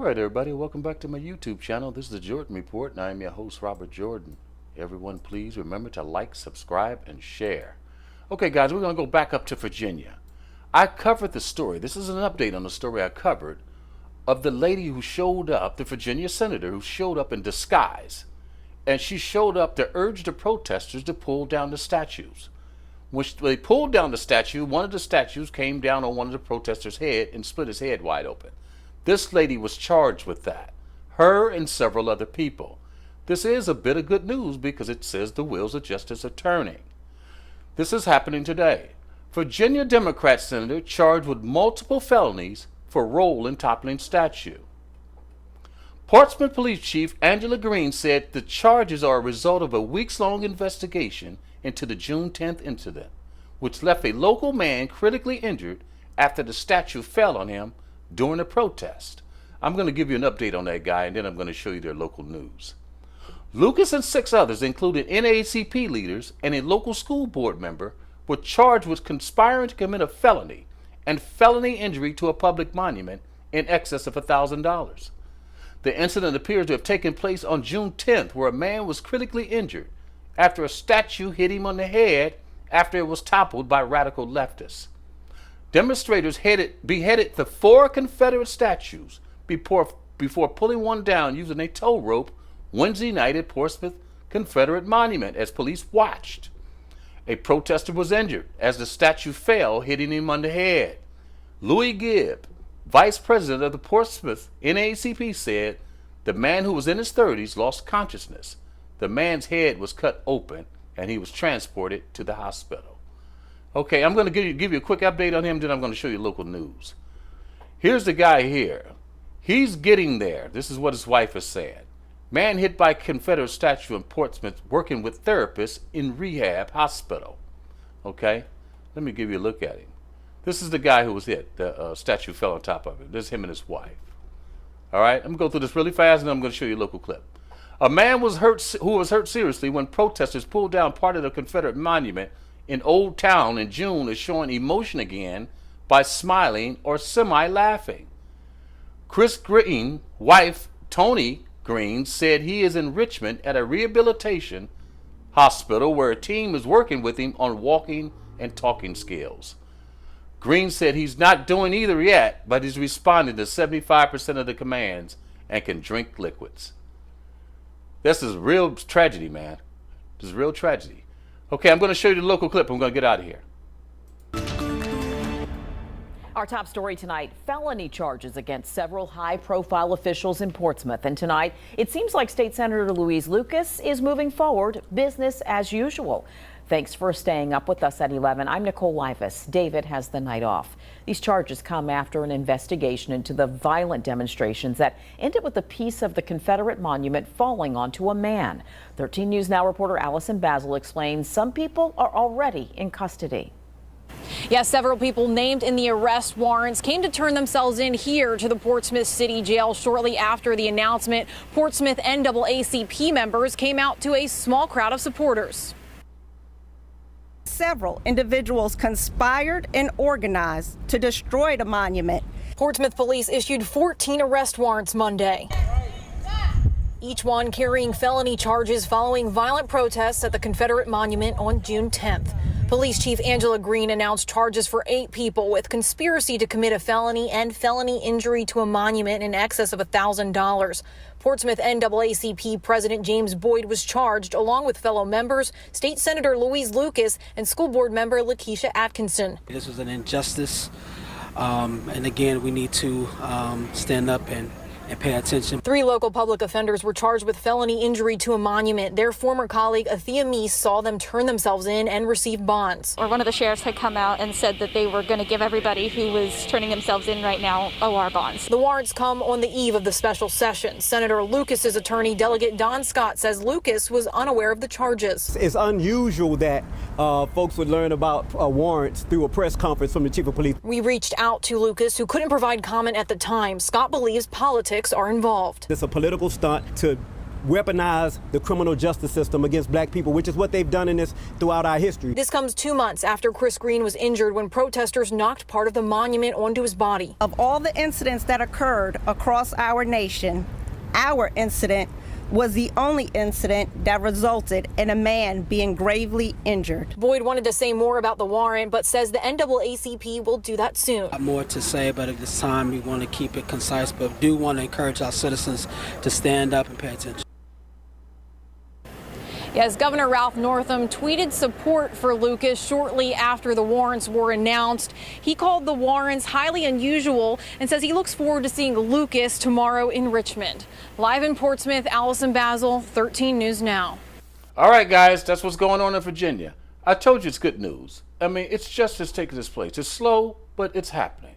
All right, everybody, welcome back to my YouTube channel. This is the Jordan Report, and I am your host, Robert Jordan. Everyone, please remember to like, subscribe, and share. Okay, guys, we're going to go back up to Virginia. I covered the story. This is an update on the story I covered of the lady who showed up, the Virginia senator who showed up in disguise. And she showed up to urge the protesters to pull down the statues. When they pulled down the statue, one of the statues came down on one of the protesters' head and split his head wide open. This lady was charged with that, her and several other people. This is a bit of good news because it says the wheels of justice are turning. This is happening today. Virginia Democrat senator charged with multiple felonies for role in toppling statue. Portsmouth Police Chief Angela Green said the charges are a result of a weeks-long investigation into the June 10th incident, which left a local man critically injured after the statue fell on him during a protest. I'm going to give you an update on that guy, and then I'm going to show you their local news. Lucas and 6 others, including NAACP leaders and a local school board member, were charged with conspiring to commit a felony and felony injury to a public monument in excess of $1,000. The incident appears to have taken place on June 10th, where a man was critically injured after a statue hit him on the head after it was toppled by radical leftists. Demonstrators beheaded the 4 Confederate statues before pulling one down using a tow rope Wednesday night at Portsmouth Confederate Monument as police watched. A protester was injured as the statue fell, hitting him on the head. Louis Gibb, vice president of the Portsmouth NAACP, said the man, who was in his 30s, lost consciousness. The man's head was cut open and he was transported to the hospital. Okay, I'm going to give you a quick update on him, then I'm going to show you local news. Here's the guy here. He's getting there. This is what his wife has said. Man hit by Confederate statue in Portsmouth, working with therapists in rehab hospital. Okay, let me give you a look at him. This is the guy who was hit. The statue fell on top of him. This is him and his wife. All right, I'm going to go through this really fast, and then I'm going to show you a local clip. A man who was hurt seriously when protesters pulled down part of the Confederate monument in Old Town in June is showing emotion again by smiling or semi-laughing. Chris Green, wife Tony Green, said he is in Richmond at a rehabilitation hospital where a team is working with him on walking and talking skills. Green said he's not doing either yet, but he's responding to 75% of the commands and can drink liquids. This is real tragedy, man. This is real tragedy. Okay, I'm going to show you the local clip. I'm going to get out of here. Our top story tonight, felony charges against several high-profile officials in Portsmouth. And tonight, it seems like State Senator Louise Lucas is moving forward, business as usual. Thanks for staying up with us at 11. I'm Nicole Livas. David has the night off. These charges come after an investigation into the violent demonstrations that ended with a piece of the Confederate monument falling onto a man. 13 News Now reporter Allison Basil explains some people are already in custody. Yes, several people named in the arrest warrants came to turn themselves in here to the Portsmouth City Jail shortly after the announcement. Portsmouth NAACP members came out to a small crowd of supporters. Several individuals conspired and organized to destroy the monument. Portsmouth police issued 14 arrest warrants Monday, each one carrying felony charges following violent protests at the Confederate Monument on June 10th. Police Chief Angela Green announced charges for 8 people with conspiracy to commit a felony and felony injury to a monument in excess of $1,000. Portsmouth NAACP President James Boyd was charged, along with fellow members, State Senator Louise Lucas and school board member Lakeisha Atkinson. This was an injustice, and again, we need to stand up and pay attention. 3 local public offenders were charged with felony injury to a monument. Their former colleague, Athea Meese, saw them turn themselves in and receive bonds. Or one of the sheriffs had come out and said that they were going to give everybody who was turning themselves in right now OR bonds. The warrants come on the eve of the special session. Senator Lucas's attorney, Delegate Don Scott, says Lucas was unaware of the charges. It's unusual that folks would learn about warrants through a press conference from the chief of police. We reached out to Lucas, who couldn't provide comment at the time. Scott believes politics are involved. It's a political stunt to weaponize the criminal justice system against black people, which is what they've done in this throughout our history. This comes 2 months after Chris Green was injured when protesters knocked part of the monument onto his body. Of all the incidents that occurred across our nation, our incident was the only incident that resulted in a man being gravely injured. Boyd wanted to say more about the warrant, but says the NAACP will do that soon. More to say, but at this time we want to keep it concise, but do want to encourage our citizens to stand up and pay attention. Yes, Governor Ralph Northam tweeted support for Lucas shortly after the warrants were announced. He called the warrants highly unusual and says he looks forward to seeing Lucas tomorrow in Richmond. Live in Portsmouth, Allison Basil, 13 News Now. All right, guys, that's what's going on in Virginia. I told you it's good news. I mean, it's justice taking its place. It's slow, but it's happening.